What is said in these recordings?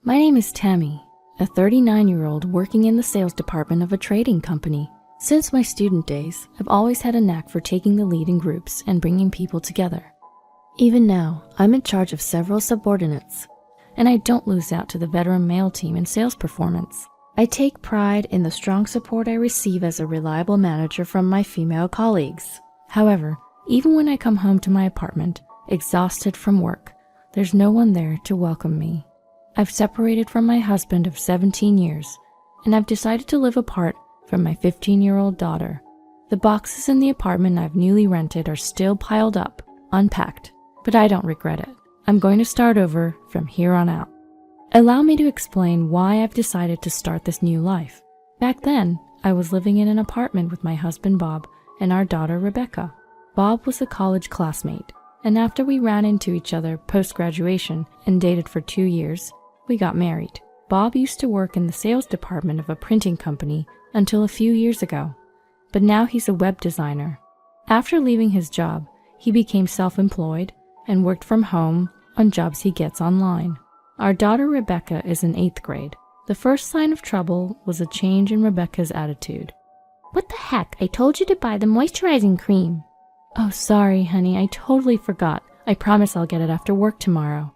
My name is Tammy, a 39-year-old working in the sales department of a trading company. Since my student days, I've always had a knack for taking the lead in groups and bringing people together. Even now, I'm in charge of several subordinates, and I don't lose out to the veteran male team in sales performance. I take pride in the strong support I receive as a reliable manager from my female colleagues. However, even when I come home to my apartment, exhausted from work, there's no one there to welcome me. I've separated from my husband of 17 years, and I've decided to live apart from my 15-year-old daughter. The boxes in the apartment I've newly rented are still piled up, unpacked, but I don't regret it. I'm going to start over from here on out. Allow me to explain why I've decided to start this new life. Back then, I was living in an apartment with my husband Bob and our daughter Rebecca. Bob was a college classmate, and after we ran into each other post-graduation and dated for 2 years, we got married. Bob used to work in the sales department of a printing company until a few years ago, but now he's a web designer. After leaving his job, he became self-employed and worked from home on jobs he gets online. Our daughter Rebecca is in 8th grade. The first sign of trouble was a change in Rebecca's attitude. What the heck? I told you to buy the moisturizing cream. Oh, sorry, honey. I totally forgot. I promise I'll get it after work tomorrow.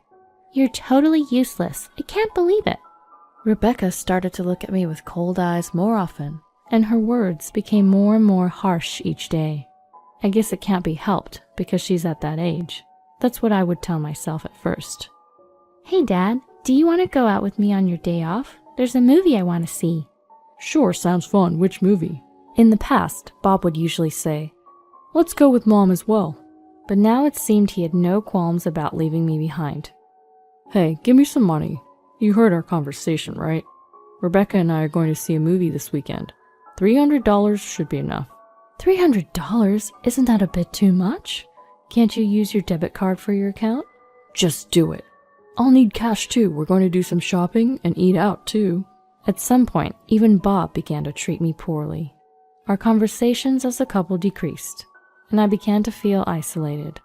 You're totally useless. I can't believe it. Rebecca started to look at me with cold eyes more often, and her words became more and more harsh each day. I guess it can't be helped because she's at that age. That's what I would tell myself at first. Hey, Dad, do you want to go out with me on your day off? There's a movie I want to see. Sure, sounds fun. Which movie? In the past, Bob would usually say, let's go with Mom as well. But now it seemed he had no qualms about leaving me behind. Hey, give me some money. You heard our conversation, right? Rebecca and I are going to see a movie this weekend. $300 should be enough. $300? Isn't that a bit too much? Can't you use your debit card for your account? Just do it. I'll need cash too. We're going to do some shopping and eat out too. At some point, even Bob began to treat me poorly. Our conversations as a couple decreased, and I began to feel isolated.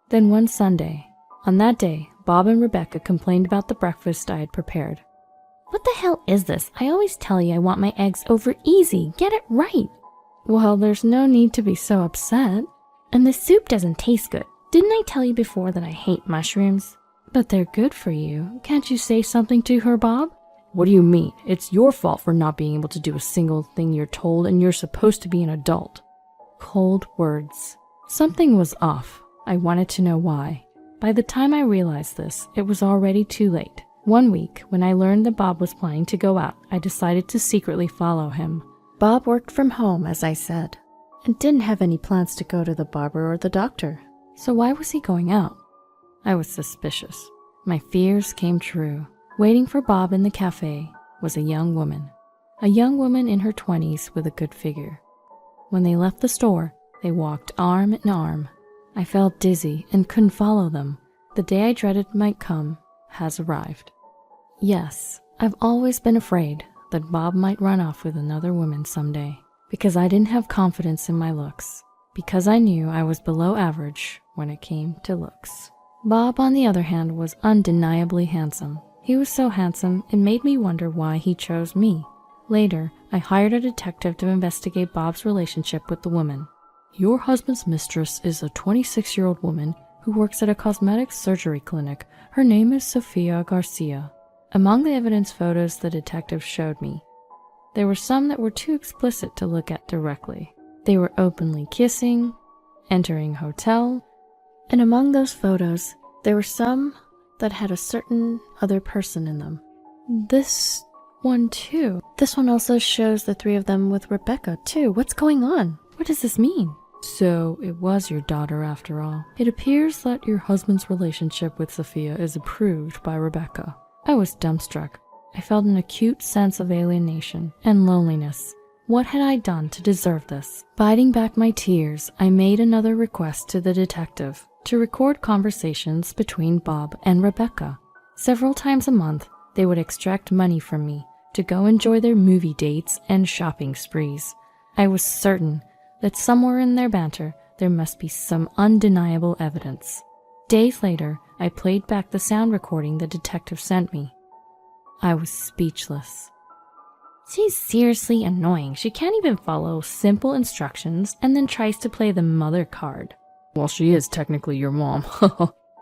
Then one Sunday, on that day, Bob and Rebecca complained about the breakfast I had prepared. What the hell is this? I always tell you I want my eggs over easy. Get it right. Well, there's no need to be so upset. And the soup doesn't taste good. Didn't I tell you before that I hate mushrooms? But they're good for you. Can't you say something to her, Bob? What do you mean? It's your fault for not being able to do a single thing you're told, and you're supposed to be an adult. Cold words. Something was off. I wanted to know why. By the time I realized this, it was already too late. One week, when I learned that Bob was planning to go out, I decided to secretly follow him. Bob worked from home, as I said, and didn't have any plans to go to the barber or the doctor. So why was he going out? I was suspicious. My fears came true. Waiting for Bob in the cafe was a young woman. A young woman in her 20s with a good figure. When they left the store, they walked arm in arm. I felt dizzy and couldn't follow them. The day I dreaded might come has arrived. Yes, I've always been afraid that Bob might run off with another woman someday, because I didn't have confidence in my looks, because I knew I was below average when it came to looks. Bob, on the other hand, was undeniably handsome. He was so handsome, it made me wonder why he chose me. Later, I hired a detective to investigate Bob's relationship with the woman. Your husband's mistress is a 26-year-old woman who works at a cosmetic surgery clinic. Her name is Sofia Garcia. Among the evidence photos the detective showed me, there were some that were too explicit to look at directly. They were openly kissing, entering a hotel, and among those photos, there were some that had a certain other person in them. This one too. This one also shows the three of them with Rebecca too. What's going on? What does this mean? So it was your daughter after all. It appears that your husband's relationship with Sophia is approved by Rebecca. I was dumbstruck. I felt an acute sense of alienation and loneliness. What had I done to deserve this? Biting back my tears, I made another request to the detective to record conversations between Bob and Rebecca. Several times a month, they would extract money from me to go enjoy their movie dates and shopping sprees. I was certain that somewhere in their banter, there must be some undeniable evidence. Days later, I played back the sound recording the detective sent me. I was speechless. She's seriously annoying. She can't even follow simple instructions and then tries to play the mother card. Well, she is technically your mom.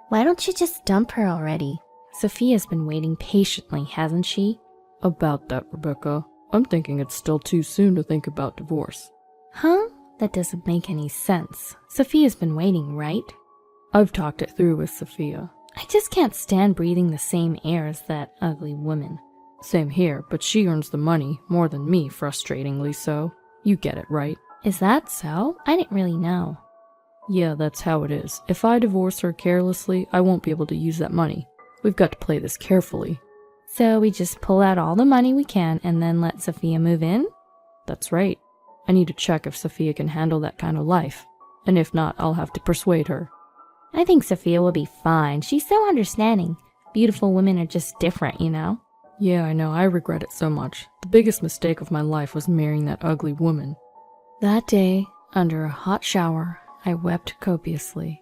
Why don't you just dump her already? Sophia's been waiting patiently, hasn't she? About that, Rebecca, I'm thinking it's still too soon to think about divorce. Huh? That doesn't make any sense. Sophia's been waiting, right? I've talked it through with Sophia. I just can't stand breathing the same air as that ugly woman. Same here, but she earns the money more than me, frustratingly so. You get it, right? Is that so? I didn't really know. Yeah, that's how it is. If I divorce her carelessly, I won't be able to use that money. We've got to play this carefully. So we just pull out all the money we can and then let Sophia move in? That's right. I need to check if Sophia can handle that kind of life. And if not, I'll have to persuade her. I think Sophia will be fine. She's so understanding. Beautiful women are just different, you know? Yeah, I know. I regret it so much. The biggest mistake of my life was marrying that ugly woman. That day, under a hot shower, I wept copiously.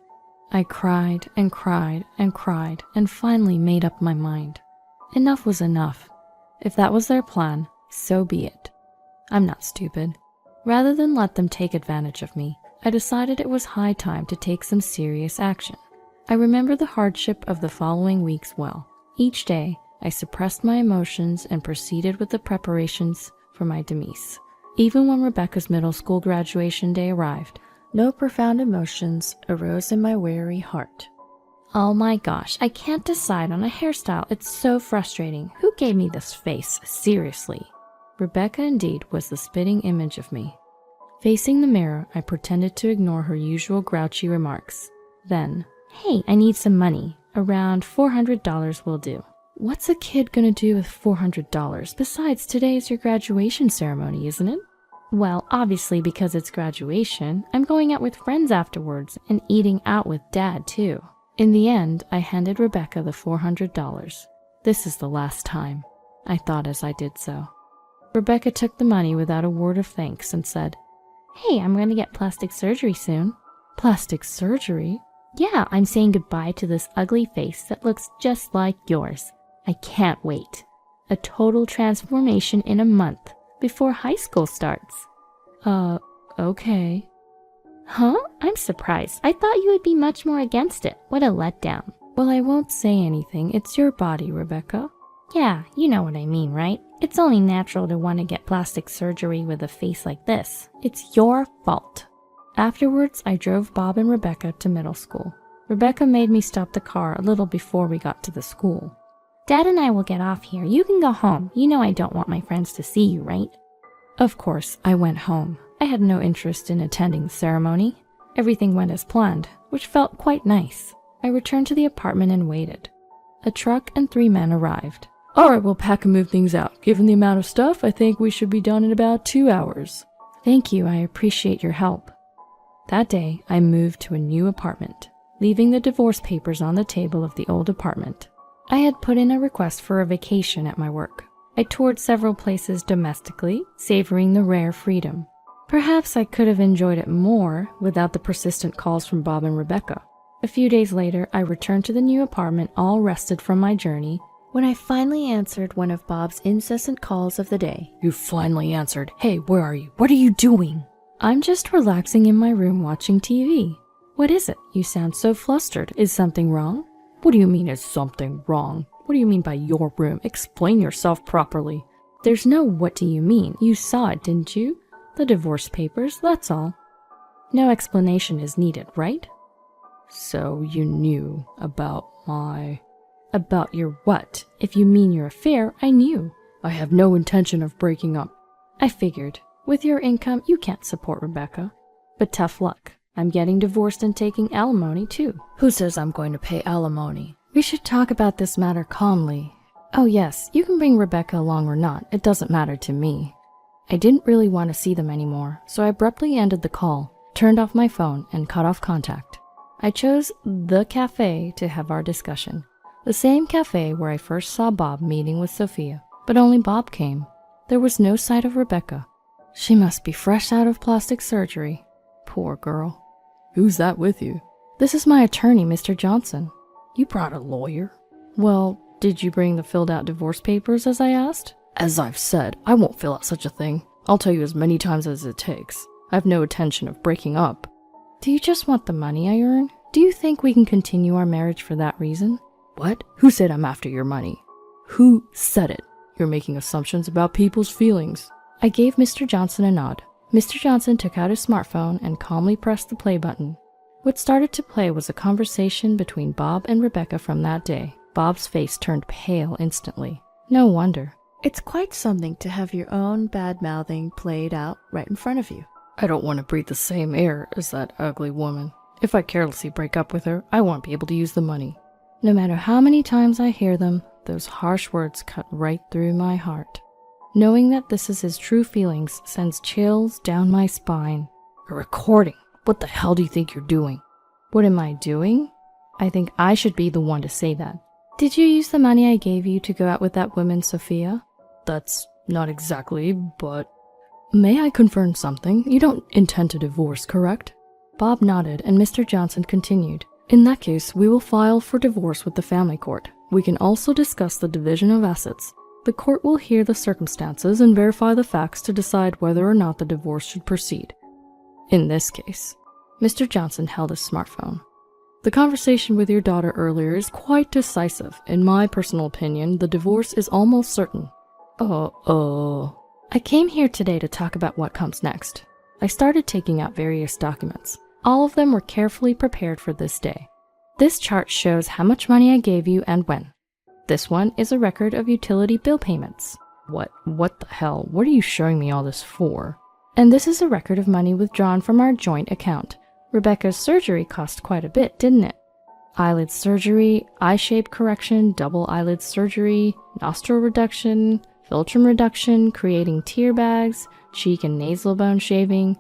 I cried and cried and cried and finally made up my mind. Enough was enough. If that was their plan, so be it. I'm not stupid. Rather than let them take advantage of me, I decided it was high time to take some serious action. I remember the hardship of the following weeks well. Each day, I suppressed my emotions and proceeded with the preparations for my demise. Even when Rebecca's middle school graduation day arrived, no profound emotions arose in my weary heart. Oh my gosh, I can't decide on a hairstyle. It's so frustrating. Who gave me this face? Seriously. Rebecca indeed was the spitting image of me. Facing the mirror, I pretended to ignore her usual grouchy remarks. Then, hey, I need some money. Around $400 will do. What's a kid gonna do with $400? Besides, today is your graduation ceremony, isn't it? Well, obviously because it's graduation, I'm going out with friends afterwards and eating out with Dad too. In the end, I handed Rebecca the $400. This is the last time, I thought as I did so. Rebecca took the money without a word of thanks and said, Hey, I'm going to get plastic surgery soon. Plastic surgery? Yeah, I'm saying goodbye to this ugly face that looks just like yours. I can't wait. A total transformation in a month before high school starts. Okay. Huh? I'm surprised. I thought you would be much more against it. What a letdown. Well, I won't say anything. It's your body, Rebecca. Yeah, you know what I mean, right? It's only natural to want to get plastic surgery with a face like this. It's your fault. Afterwards, I drove Bob and Rebecca to middle school. Rebecca made me stop the car a little before we got to the school. Dad and I will get off here. You can go home. You know I don't want my friends to see you, right? Of course, I went home. I had no interest in attending the ceremony. Everything went as planned, which felt quite nice. I returned to the apartment and waited. A truck and 3 men arrived. All right, we'll pack and move things out. Given the amount of stuff, I think we should be done in about 2 hours. Thank you, I appreciate your help. That day, I moved to a new apartment, leaving the divorce papers on the table of the old apartment. I had put in a request for a vacation at my work. I toured several places domestically, savoring the rare freedom. Perhaps I could have enjoyed it more without the persistent calls from Bob and Rebecca. A few days later, I returned to the new apartment all rested from my journey when I finally answered one of Bob's incessant calls of the day. You finally answered. Hey, where are you? What are you doing? I'm just relaxing in my room watching TV. What is it? You sound so flustered. Is something wrong? What do you mean is something wrong? What do you mean by your room? Explain yourself properly. There's no what do you mean. You saw it, didn't you? The divorce papers, that's all. No explanation is needed, right? So you knew about About your what? If you mean your affair, I knew. I have no intention of breaking up. I figured. With your income, you can't support Rebecca. But tough luck. I'm getting divorced and taking alimony, too. Who says I'm going to pay alimony? We should talk about this matter calmly. Oh yes, you can bring Rebecca along or not. It doesn't matter to me. I didn't really want to see them anymore, so I abruptly ended the call, turned off my phone, and cut off contact. I chose the cafe to have our discussion. The same cafe where I first saw Bob meeting with Sophia, but only Bob came. There was no sight of Rebecca. She must be fresh out of plastic surgery. Poor girl. Who's that with you? This is my attorney, Mr. Johnson. You brought a lawyer? Well, Did you bring the filled out divorce papers as I asked? As I've said, I won't fill out such a thing. I'll tell you as many times as it takes. I have no intention of breaking up. Do you just want the money I earn? Do you think we can continue our marriage for that reason? What? Who said I'm after your money? Who said it? You're making assumptions about people's feelings. I gave Mr. Johnson a nod. Mr. Johnson took out his smartphone and calmly pressed the play button. What started to play was a conversation between Bob and Rebecca from that day. Bob's face turned pale instantly. No wonder. It's quite something to have your own bad-mouthing played out right in front of you. I don't want to breathe the same air as that ugly woman. If I carelessly break up with her, I won't be able to use the money. No matter how many times I hear them, those harsh words cut right through my heart. Knowing that this is his true feelings sends chills down my spine. A recording? What the hell do you think you're doing? What am I doing? I think I should be the one to say that. Did you use the money I gave you to go out with that woman, Sophia? That's not exactly, but... May I confirm something? You don't intend to divorce, correct? Bob nodded, and Mr. Johnson continued. In that case, we will file for divorce with the family court. We can also discuss the division of assets. The court will hear the circumstances and verify the facts to decide whether or not the divorce should proceed. In this case, Mr. Johnson held his smartphone. The conversation with your daughter earlier is quite decisive. In my personal opinion, the divorce is almost certain. I came here today to talk about what comes next. I started taking out various documents. All of them were carefully prepared for this day. This chart shows how much money I gave you and when. This one is a record of utility bill payments. What the hell? What are you showing me all this for? And this is a record of money withdrawn from our joint account. Rebecca's surgery cost quite a bit, didn't it? Eyelid surgery, eye shape correction, double eyelid surgery, nostril reduction, philtrum reduction, creating tear bags, cheek and nasal bone shaving.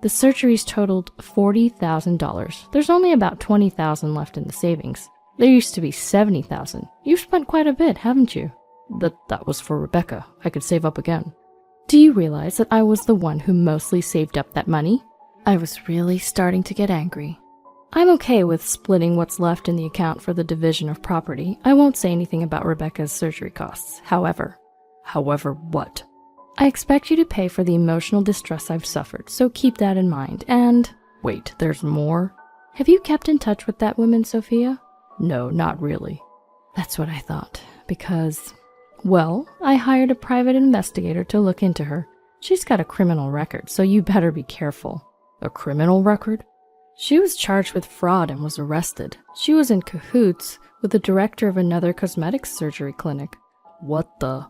The surgeries totaled $40,000. There's only about $20,000 left in the savings. There used to be $70,000. You've spent quite a bit, haven't you? That was for Rebecca. I could save up again. Do you realize that I was the one who mostly saved up that money? I was really starting to get angry. I'm okay with splitting what's left in the account for the division of property. I won't say anything about Rebecca's surgery costs. However, what? I expect you to pay for the emotional distress I've suffered, so keep that in mind. And... Wait, there's more? Have you kept in touch with that woman, Sophia? No, not really. That's what I thought, because... Well, I hired a private investigator to look into her. She's got a criminal record, so you better be careful. A criminal record? She was charged with fraud and was arrested. She was in cahoots with the director of another cosmetics surgery clinic. What the...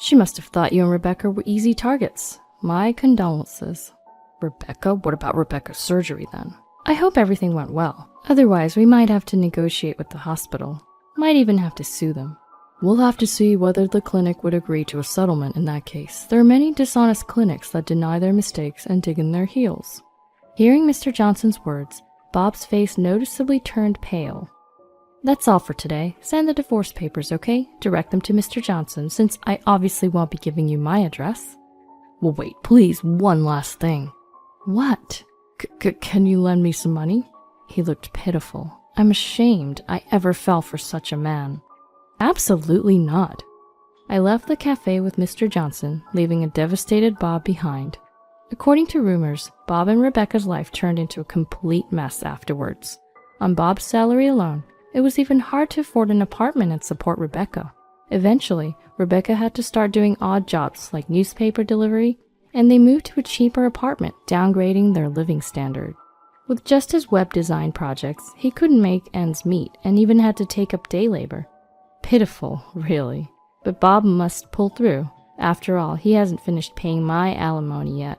She must have thought you and Rebecca were easy targets. My condolences. Rebecca? What about Rebecca's surgery then? I hope everything went well. Otherwise, we might have to negotiate with the hospital. Might even have to sue them. We'll have to see whether the clinic would agree to a settlement in that case. There are many dishonest clinics that deny their mistakes and dig in their heels. Hearing Mr. Johnson's words, Bob's face noticeably turned pale. That's all for today. Send the divorce papers, okay? Direct them to Mr. Johnson, since I obviously won't be giving you my address. Well, wait, please, one last thing. What? Can you lend me some money? He looked pitiful. I'm ashamed I ever fell for such a man. Absolutely not. I left the cafe with Mr. Johnson, leaving a devastated Bob behind. According to rumors, Bob and Rebecca's life turned into a complete mess afterwards. On Bob's salary alone, it was even hard to afford an apartment and support Rebecca. Eventually, Rebecca had to start doing odd jobs like newspaper delivery, and they moved to a cheaper apartment, downgrading their living standard. With just his web design projects, he couldn't make ends meet and even had to take up day labor. Pitiful, really. But Bob must pull through. After all, he hasn't finished paying my alimony yet.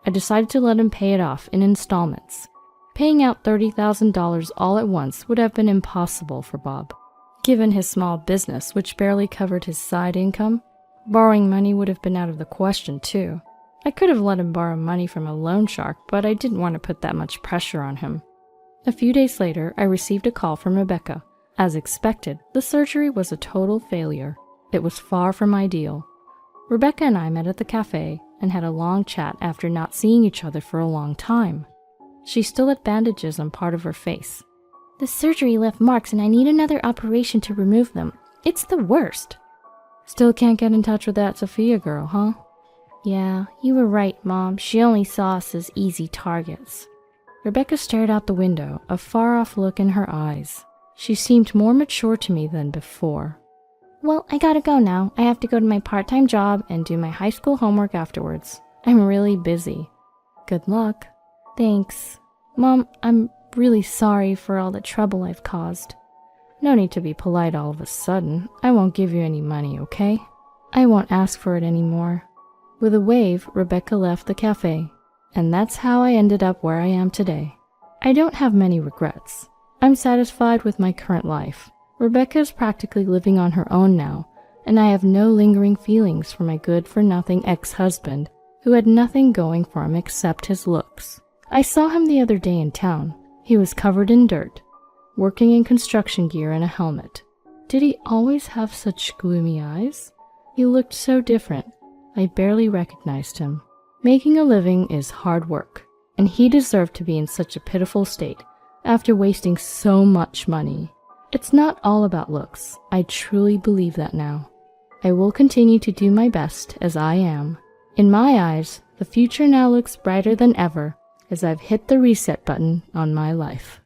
I decided to let him pay it off in installments. Paying out $30,000 all at once would have been impossible for Bob. Given his small business, which barely covered his side income, borrowing money would have been out of the question too. I could have let him borrow money from a loan shark, but I didn't want to put that much pressure on him. A few days later, I received a call from Rebecca. As expected, the surgery was a total failure. It was far from ideal. Rebecca and I met at the cafe and had a long chat after not seeing each other for a long time. She still had bandages on part of her face. The surgery left marks and I need another operation to remove them. It's the worst. Still can't get in touch with that Sophia girl, huh? Yeah, you were right, Mom. She only saw us as easy targets. Rebecca stared out the window, a far-off look in her eyes. She seemed more mature to me than before. Well, I gotta go now. I have to go to my part-time job and do my high school homework afterwards. I'm really busy. Good luck. Thanks. Mom, I'm really sorry for all the trouble I've caused. No need to be polite all of a sudden. I won't give you any money, okay? I won't ask for it anymore. With a wave, Rebecca left the cafe, and that's how I ended up where I am today. I don't have many regrets. I'm satisfied with my current life. Rebecca is practically living on her own now, and I have no lingering feelings for my good-for-nothing ex-husband, who had nothing going for him except his looks. I saw him the other day in town. He was covered in dirt, working in construction gear and a helmet. Did he always have such gloomy eyes? He looked so different. I barely recognized him. Making a living is hard work, and he deserved to be in such a pitiful state after wasting so much money. It's not all about looks. I truly believe that now. I will continue to do my best as I am. In my eyes, the future now looks brighter than ever as I've hit the reset button on my life.